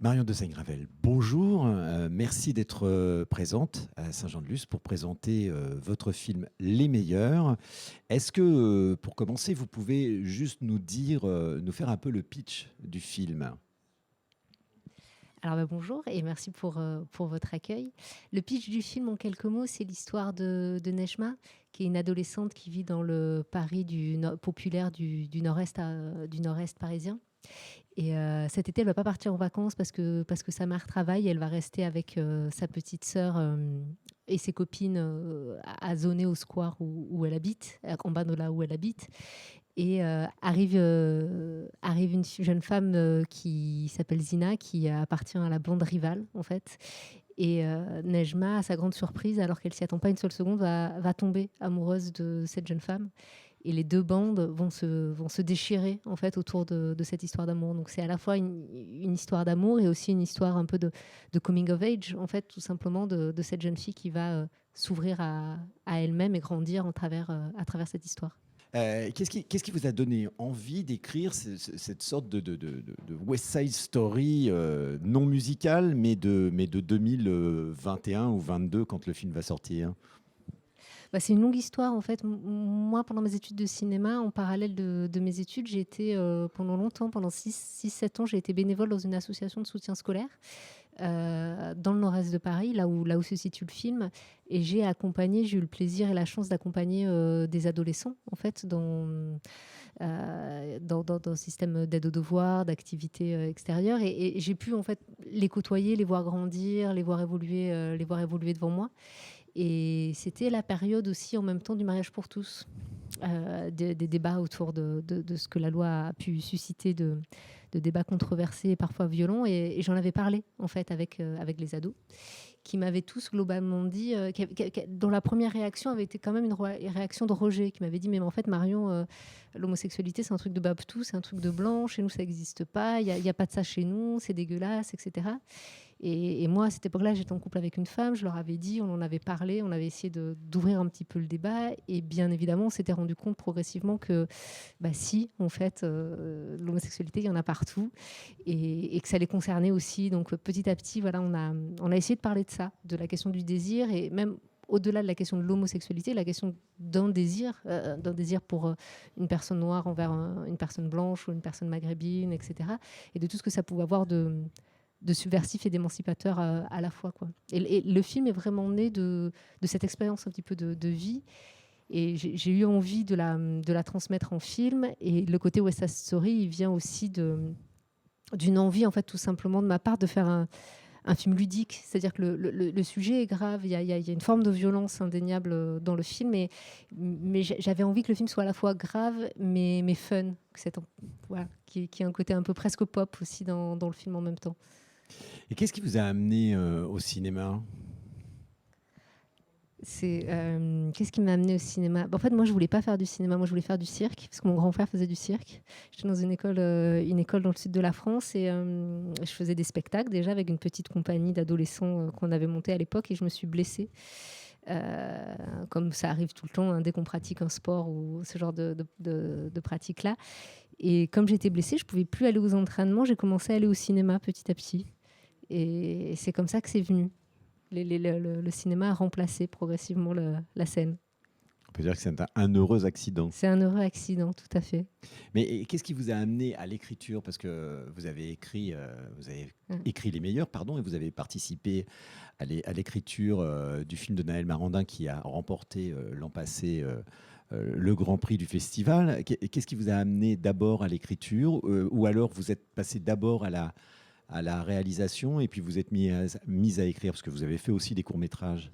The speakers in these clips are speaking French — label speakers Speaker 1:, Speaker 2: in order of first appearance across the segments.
Speaker 1: Marion de Seigravel, bonjour. Merci d'être présente à Saint-Jean-de-Luz pour présenter votre film Les Meilleurs. Est-ce que, pour commencer, vous pouvez juste nous dire, nous faire un peu le pitch du film?
Speaker 2: Alors bonjour et merci pour votre accueil. Le pitch du film en quelques mots, c'est l'histoire de Nejma, qui est une adolescente qui vit dans le Paris populaire du du nord-est parisien. Et cet été, elle va pas partir en vacances parce que sa mère travaille. Elle va rester avec sa petite sœur et ses copines à zoner au square où elle habite, en bas de là où elle habite. Et arrive une jeune femme qui s'appelle Zina, qui appartient à la bande rivale, en fait. Et Nejma, à sa grande surprise, alors qu'elle s'y attend pas une seule seconde, va tomber amoureuse de cette jeune femme. Et les deux bandes vont se déchirer, en fait, autour de cette histoire d'amour. Donc c'est à la fois une histoire d'amour et aussi une histoire un peu de coming of age, en fait, tout simplement, de cette jeune fille qui va s'ouvrir à elle-même et grandir à travers cette histoire.
Speaker 1: Qu'est-ce qui vous a donné envie d'écrire cette sorte de West Side Story non musicale, mais de 2021 ou 22 quand le film va sortir?
Speaker 2: Bah, c'est une longue histoire en fait. Moi, pendant mes études de cinéma, en parallèle de mes études, j'ai été pendant longtemps, pendant 6 7 ans, j'ai été bénévole dans une association de soutien scolaire dans le nord-est de Paris, là où se situe le film. Et j'ai eu le plaisir et la chance d'accompagner des adolescents en fait dans le système d'aide aux devoirs, d'activités extérieures. Et j'ai pu en fait les côtoyer, les voir grandir, les voir évoluer devant moi. Et c'était la période aussi en même temps du mariage pour tous, des débats autour de ce que la loi a pu susciter de débats controversés et parfois violents. Et j'en avais parlé en fait avec les ados qui m'avaient tous globalement dit, dont la première réaction avait été quand même une réaction de rejet, qui m'avait dit mais en fait Marion, l'homosexualité c'est un truc de babtou, c'est un truc de blanc, chez nous ça n'existe pas, il y a pas de ça chez nous, c'est dégueulasse, etc. Et moi, à cette époque-là, j'étais en couple avec une femme, je leur avais dit, on en avait parlé, on avait essayé d'ouvrir un petit peu le débat. Et bien évidemment, on s'était rendu compte progressivement que, bah, si, en fait, l'homosexualité, il y en a partout. Et que ça les concernait aussi. Donc petit à petit, voilà, on a essayé de parler de ça, de la question du désir. Et même au-delà de la question de l'homosexualité, la question d'un désir pour une personne noire envers une personne blanche ou une personne maghrébine, etc. Et de tout ce que ça pouvait avoir de subversif et d'émancipateur à la fois, quoi. Et le film est vraiment né de cette expérience un petit peu de vie. Et j'ai eu envie de la transmettre en film. Et le côté West Side Story, il vient aussi d'une envie, en fait, tout simplement de ma part, de faire un film ludique. C'est-à-dire que le sujet est grave, il y a une forme de violence indéniable dans le film, mais j'avais envie que le film soit à la fois grave, mais fun, voilà, qui ait un côté un peu presque pop aussi dans le film en même temps.
Speaker 1: Et qu'est-ce qui vous a amené au cinéma?
Speaker 2: Qu'est-ce qui m'a amené au cinéma? En fait, moi, je voulais pas faire du cinéma. Moi, je voulais faire du cirque, parce que mon grand frère faisait du cirque. J'étais dans une école dans le sud de la France, et je faisais des spectacles déjà avec une petite compagnie d'adolescents qu'on avait monté à l'époque, et je me suis blessée. Comme ça arrive tout le temps, hein, dès qu'on pratique un sport ou ce genre de pratique-là. Et comme j'étais blessée, je pouvais plus aller aux entraînements. J'ai commencé à aller au cinéma petit à petit. Et c'est comme ça que c'est venu. Le cinéma a remplacé progressivement la scène.
Speaker 1: On peut dire que c'est un heureux accident.
Speaker 2: C'est un heureux accident, tout à fait.
Speaker 1: Mais qu'est-ce qui vous a amené à l'écriture? Parce que vous avez écrit Les Meilleurs, pardon, et vous avez participé à l'écriture du film de Naël Marandin qui a remporté l'an passé le Grand Prix du festival. Qu'est-ce qui vous a amené d'abord à l'écriture, ou alors vous êtes passé d'abord à la réalisation et puis vous êtes mise à écrire, parce que vous avez fait aussi des courts-métrages?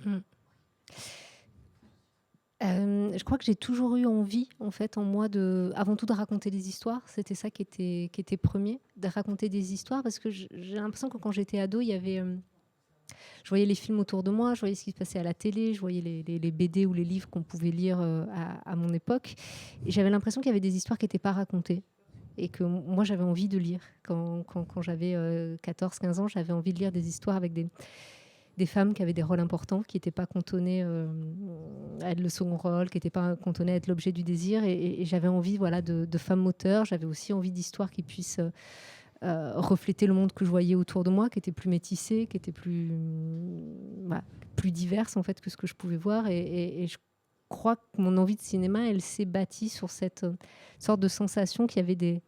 Speaker 2: Je crois que j'ai toujours eu envie, en fait, en moi, avant tout de raconter des histoires. C'était ça qui était premier, de raconter des histoires, parce que j'ai l'impression que quand j'étais ado, il y avait, je voyais les films autour de moi, je voyais ce qui se passait à la télé, je voyais les BD ou les livres qu'on pouvait lire à mon époque, et j'avais l'impression qu'il y avait des histoires qui n'étaient pas racontées. Et que moi, j'avais envie de lire. Quand j'avais 14 15 ans, j'avais envie de lire des histoires avec des femmes qui avaient des rôles importants, qui n'étaient pas cantonnées à être le second rôle, qui n'étaient pas cantonnées à être l'objet du désir. Et j'avais envie, voilà, de femmes moteurs. J'avais aussi envie d'histoires qui puissent reflétait le monde que je voyais autour de moi, qui était plus métissé, qui était voilà, plus diverse en fait que ce que je pouvais voir. Et je crois que mon envie de cinéma, elle s'est bâtie sur cette sorte de sensation qu'il y avait des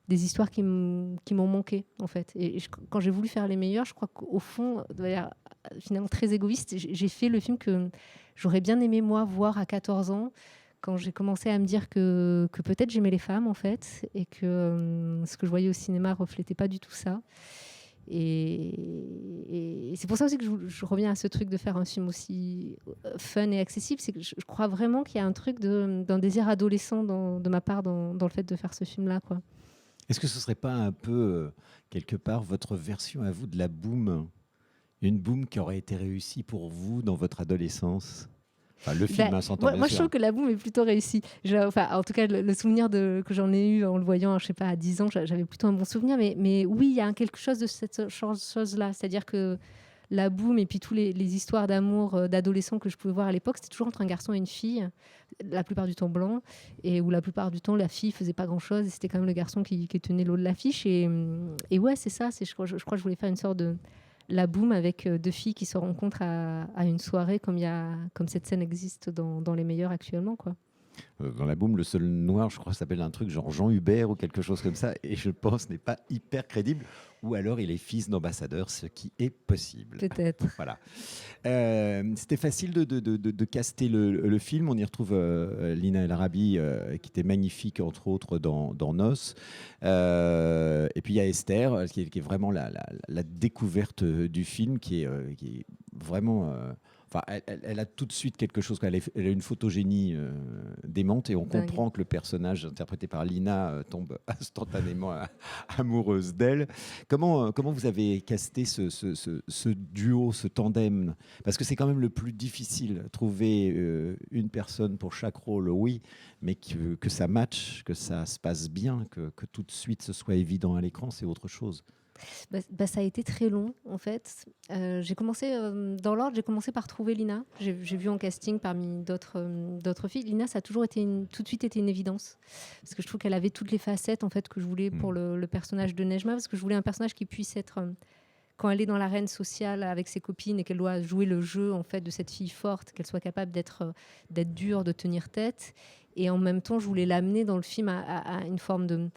Speaker 2: histoires qui m'ont manqué en fait. Et quand j'ai voulu faire les meilleurs, je crois qu'au fond, de manière finalement très égoïste, j'ai fait le film que j'aurais bien aimé moi voir à 14 ans, quand j'ai commencé à me dire que peut-être j'aimais les femmes en fait, et que ce que je voyais au cinéma reflétait pas du tout ça. Et c'est pour ça aussi que je reviens à ce truc de faire un film aussi fun et accessible. C'est que je crois vraiment qu'il y a un truc d'un désir adolescent de ma part dans le fait de faire ce film-là, quoi.
Speaker 1: Est-ce que ce serait pas un peu, quelque part, votre version à vous de la boom? Une boom qui aurait été réussie pour vous dans votre adolescence? Enfin, le film, hein, s'entend bien
Speaker 2: Moi, je
Speaker 1: sûr.
Speaker 2: trouve que la boum est plutôt réussie. Enfin, en tout cas, le souvenir que j'en ai eu en le voyant, je sais pas, à 10 ans, j'avais plutôt un bon souvenir. Mais oui, il y a quelque chose de cette chose-là. C'est-à-dire que la boum et puis tous les histoires d'amour d'adolescents que je pouvais voir à l'époque, c'était toujours entre un garçon et une fille, la plupart du temps blanc, et où la plupart du temps, la fille faisait pas grand-chose, et c'était quand même le garçon qui tenait l'eau de l'affiche. Et ouais, c'est ça. Je crois que je voulais faire une sorte de la boum avec deux filles qui se rencontrent à une soirée, comme cette scène existe dans Les Meilleurs actuellement, quoi.
Speaker 1: Dans la boum, le seul noir, je crois, s'appelle un truc genre Jean Hubert ou quelque chose comme ça, et je pense n'est pas hyper crédible. Ou alors il est fils d'ambassadeur, ce qui est possible.
Speaker 2: Peut-être.
Speaker 1: Voilà. C'était facile de caster le film. On y retrouve Lina El Arabi, qui était magnifique, entre autres, dans Nos. Et puis il y a Esther, qui est vraiment la découverte du film, qui est vraiment... Enfin, elle a tout de suite quelque chose. Elle a une photogénie démente, et on
Speaker 2: Dingue.
Speaker 1: comprend que le personnage interprété par Lina tombe instantanément amoureuse d'elle. Comment vous avez casté ce duo, ce tandem? Parce que c'est quand même le plus difficile. Trouver une personne pour chaque rôle, oui, mais que ça matche, que ça se passe bien, que tout de suite ce soit évident à l'écran, c'est autre chose.
Speaker 2: Ça a été très long, en fait. J'ai commencé, dans l'ordre, j'ai commencé par trouver Lina. J'ai vu en casting parmi d'autres filles. Lina, ça a toujours été tout de suite été une évidence. Parce que je trouve qu'elle avait toutes les facettes en fait, que je voulais pour le personnage de Nejma. Parce que je voulais un personnage qui puisse être... quand elle est dans l'arène sociale avec ses copines et qu'elle doit jouer le jeu en fait, de cette fille forte, qu'elle soit capable d'être dure, de tenir tête. Et en même temps, je voulais l'amener dans le film à une forme de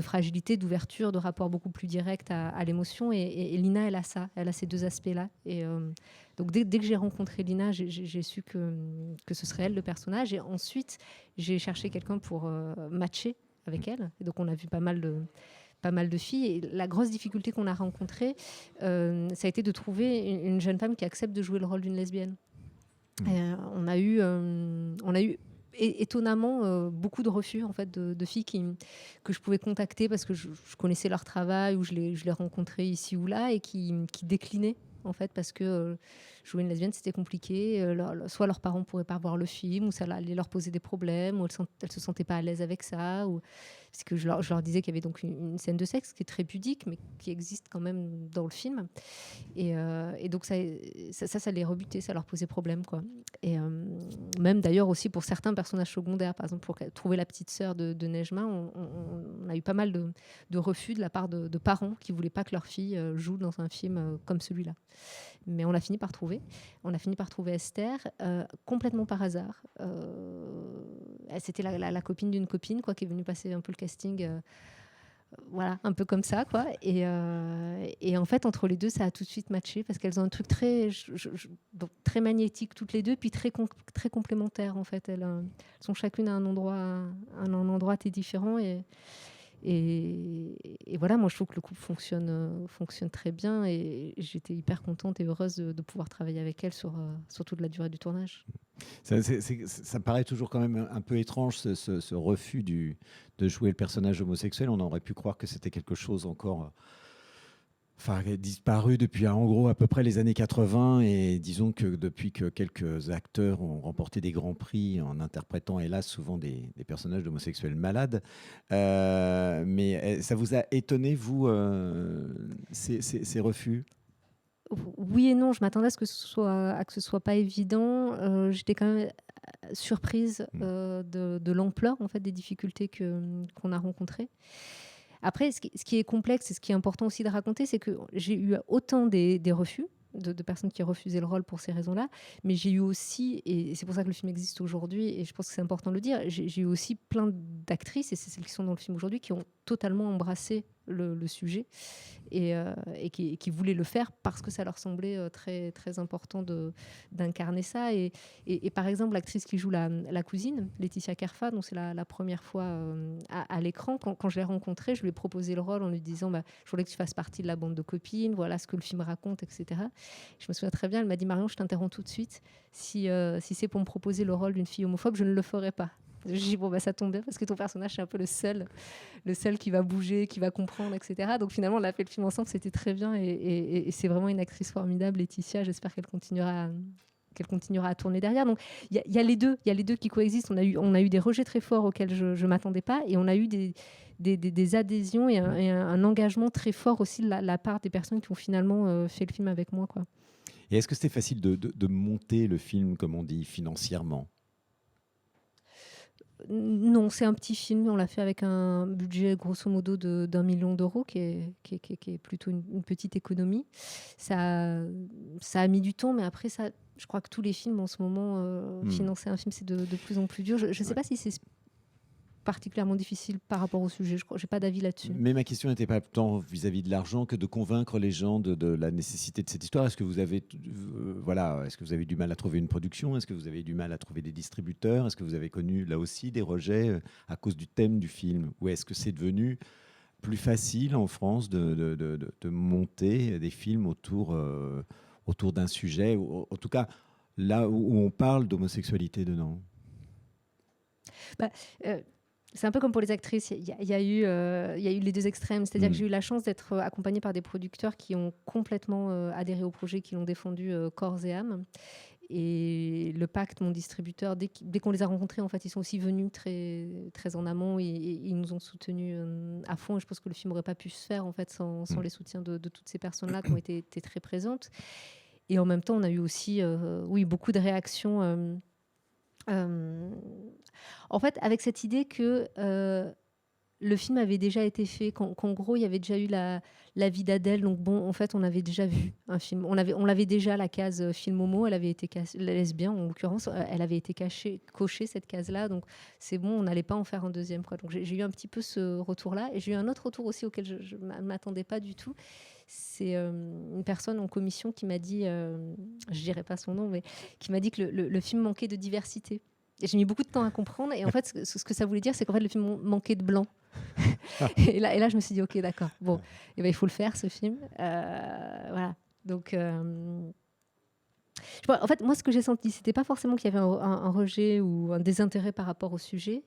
Speaker 2: fragilité, d'ouverture, de rapport beaucoup plus direct à l'émotion. Et Lina, elle a ça, elle a ces deux aspects-là. Et donc dès que j'ai rencontré Lina, j'ai su que ce serait elle le personnage. Et ensuite, j'ai cherché quelqu'un pour matcher avec elle. Et donc on a vu pas mal de filles. Et la grosse difficulté qu'on a rencontrée, ça a été de trouver une jeune femme qui accepte de jouer le rôle d'une lesbienne. On a eu étonnamment beaucoup de refus en fait, de filles que je pouvais contacter parce que je connaissais leur travail ou je les rencontrais ici ou là et qui déclinaient en fait parce que jouer une lesbienne c'était compliqué, soit leurs parents pourraient pas voir le film ou ça allait leur poser des problèmes ou elles se sentaient pas à l'aise avec ça ou parce que je leur disais qu'il y avait donc une scène de sexe qui est très pudique mais qui existe quand même dans le film et donc ça les rebutait, ça leur posait problème quoi. Et même d'ailleurs aussi pour certains personnages secondaires, par exemple pour trouver la petite sœur de Nejma, on a eu pas mal de refus de la part de parents qui voulaient pas que leur fille joue dans un film comme celui-là. Mais on a fini par trouver. On a fini par trouver Esther, complètement par hasard. C'était la copine d'une copine quoi, qui est venue passer un peu le casting. Voilà, un peu comme ça, quoi. Et en fait, entre les deux, ça a tout de suite matché parce qu'elles ont un truc très magnétique toutes les deux, puis très complémentaire en fait. Elles sont chacune à un endroit très différent et voilà, moi je trouve que le couple fonctionne très bien et j'étais hyper contente et heureuse de pouvoir travailler avec elle sur toute la durée du tournage.
Speaker 1: Ça me paraît toujours quand même un peu étrange, ce refus de jouer le personnage homosexuel. On aurait pu croire que c'était quelque chose encore disparu depuis en gros à peu près les années 80. Et disons que depuis que quelques acteurs ont remporté des grands prix en interprétant, hélas, souvent des personnages d'homosexuels malades. Mais ça vous a étonné, vous, ces refus?
Speaker 2: Oui et non, je m'attendais à ce que ce soit pas évident. J'étais quand même surprise de l'ampleur en fait des difficultés qu'on a rencontrées. Après, ce qui est complexe et ce qui est important aussi de raconter, c'est que j'ai eu autant des refus de personnes qui refusaient le rôle pour ces raisons-là, mais j'ai eu aussi, et c'est pour ça que le film existe aujourd'hui, et je pense que c'est important de le dire, j'ai eu aussi plein d'actrices, et c'est celles qui sont dans le film aujourd'hui, qui ont totalement embrassé le sujet et qui voulaient le faire parce que ça leur semblait très, très important d'incarner ça. Et par exemple, l'actrice qui joue la cousine, Laetitia Kerfa, dont c'est la première fois à l'écran, quand je l'ai rencontrée, je lui ai proposé le rôle en lui disant je voulais que tu fasses partie de la bande de copines, voilà ce que le film raconte, etc. Je me souviens très bien, elle m'a dit: Marion, je t'interromps tout de suite. Si c'est pour me proposer le rôle d'une fille homophobe, je ne le ferai pas. J'ai dit: bon, ça tombe bien parce que ton personnage, c'est un peu le seul qui va bouger, qui va comprendre, etc. Donc finalement, on a fait le film ensemble, c'était très bien. Et c'est vraiment une actrice formidable, Laetitia. J'espère qu'elle continuera à tourner derrière. Donc il y a les deux qui coexistent. On a eu des rejets très forts auxquels je ne m'attendais pas, et on a eu des adhésions et un engagement très fort aussi de la part des personnes qui ont finalement fait le film avec moi, quoi.
Speaker 1: Et est-ce que c'était facile de monter le film, comme on dit, financièrement?
Speaker 2: Non, c'est un petit film. On l'a fait avec un budget grosso modo d'1 million d'euros, qui est plutôt une petite économie. Ça, ça a mis du temps, mais après, je crois que tous les films en ce moment, financer un film, c'est de plus en plus dur. Je ne sais pas si c'est particulièrement difficile par rapport au sujet. Je n'ai pas d'avis là-dessus.
Speaker 1: Mais ma question n'était pas tant vis-à-vis de l'argent que de convaincre les gens de la nécessité de cette histoire. Est-ce que vous avez, est-ce que vous avez eu du mal à trouver une production? Est-ce que vous avez eu du mal à trouver des distributeurs? Est-ce que vous avez connu là aussi des rejets à cause du thème du film? Ou est-ce que c'est devenu plus facile en France de monter des films autour d'un sujet, ou en tout cas là où on parle d'homosexualité dedans?
Speaker 2: C'est un peu comme pour les actrices. Il y a eu les deux extrêmes. C'est-à-dire que j'ai eu la chance d'être accompagnée par des producteurs qui ont complètement adhéré au projet, qui l'ont défendu corps et âme. Et le Pacte, mon distributeur, dès qu'on les a rencontrés, en fait, ils sont aussi venus très, très en amont, et ils nous ont soutenus à fond. Et je pense que le film n'aurait pas pu se faire, en fait, sans les soutiens de toutes ces personnes-là qui ont été très présentes. Et en même temps, on a eu aussi beaucoup de réactions. En fait, avec cette idée que le film avait déjà été fait, qu'en gros, il y avait déjà eu la vie d'Adèle. Donc bon, en fait, on avait déjà vu un film. On l'avait déjà, la case film homo. Elle avait été lesbien, en l'occurrence. Elle avait été cochée, cette case-là. Donc c'est bon, on n'allait pas en faire un deuxième, quoi. Donc j'ai eu un petit peu ce retour-là. Et j'ai eu un autre retour aussi auquel je ne m'attendais pas du tout. C'est une personne en commission qui m'a dit, je ne dirai pas son nom, mais qui m'a dit que le film manquait de diversité. Et j'ai mis beaucoup de temps à comprendre. Et en fait, ce que ça voulait dire, c'est qu'en fait, le film manquait de blanc. et là, je me suis dit, ok, d'accord. Bon, et ben, il faut le faire, ce film. Voilà. Donc, en fait, moi, ce que j'ai senti, c'était pas forcément qu'il y avait un rejet ou un désintérêt par rapport au sujet,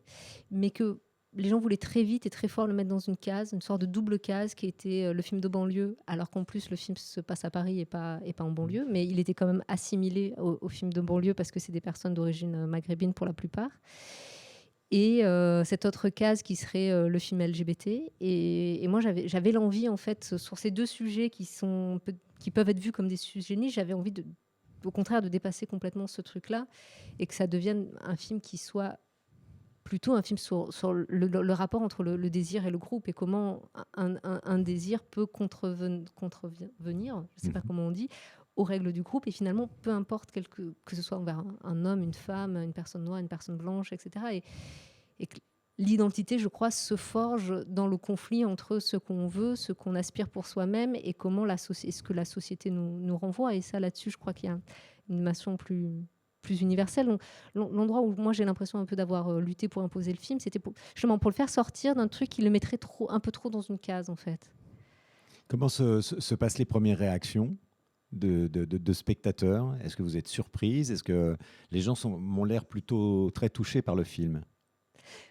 Speaker 2: mais que les gens voulaient très vite et très fort le mettre dans une case, une sorte de double case qui était le film de banlieue, alors qu'en plus le film se passe à Paris et pas en banlieue, mais il était quand même assimilé au film de banlieue parce que c'est des personnes d'origine maghrébine pour la plupart. Et cette autre case qui serait le film LGBT. Et moi, j'avais l'envie, en fait, sur ces deux sujets qui peuvent être vus comme des sujets niches, j'avais envie au contraire de dépasser complètement ce truc-là et que ça devienne un film qui soit plutôt un film sur le rapport entre le désir et le groupe, et comment un désir peut contrevenir, je ne sais pas comment on dit, aux règles du groupe, et finalement, peu importe que ce soit envers un homme, une femme, une personne noire, une personne blanche, etc. Et que l'identité, je crois, se forge dans le conflit entre ce qu'on veut, ce qu'on aspire pour soi-même, et comment ce que la société nous renvoie. Et ça, là-dessus, je crois qu'il y a une dimension plus universelle. Donc, l'endroit où moi j'ai l'impression un peu d'avoir lutté pour imposer le film, c'était justement pour le faire sortir d'un truc qui le mettrait un peu trop dans une case, en fait.
Speaker 1: Comment se passent les premières réactions de spectateurs? Est-ce que vous êtes surprise? Est-ce que les gens m'ont l'air plutôt très touchés par le film?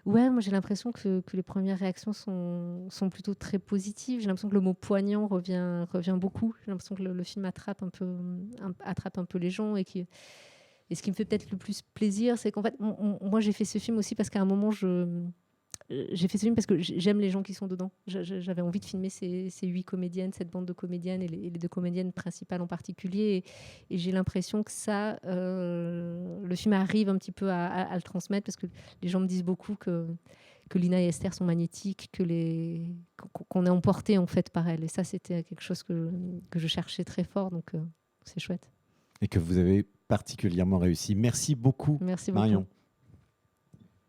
Speaker 2: Ouais, moi j'ai l'impression que les premières réactions sont plutôt très positives. J'ai l'impression que le mot poignant revient beaucoup. J'ai l'impression que le film attrape un peu les gens, et ce qui me fait peut-être le plus plaisir, c'est qu'en fait, moi, j'ai fait ce film aussi parce qu'à un moment, j'ai fait ce film parce que j'aime les gens qui sont dedans. J'avais envie de filmer ces 8 comédiennes, cette bande de comédiennes, et les 2 comédiennes principales en particulier. Et j'ai l'impression que ça, le film arrive un petit peu à le transmettre, parce que les gens me disent beaucoup que Lina et Esther sont magnétiques, qu'on est emporté en fait par elles. Et ça, c'était quelque chose que je cherchais très fort, donc c'est chouette.
Speaker 1: Et que vous avez particulièrement réussi. Merci beaucoup,
Speaker 2: Merci beaucoup.
Speaker 1: Marion.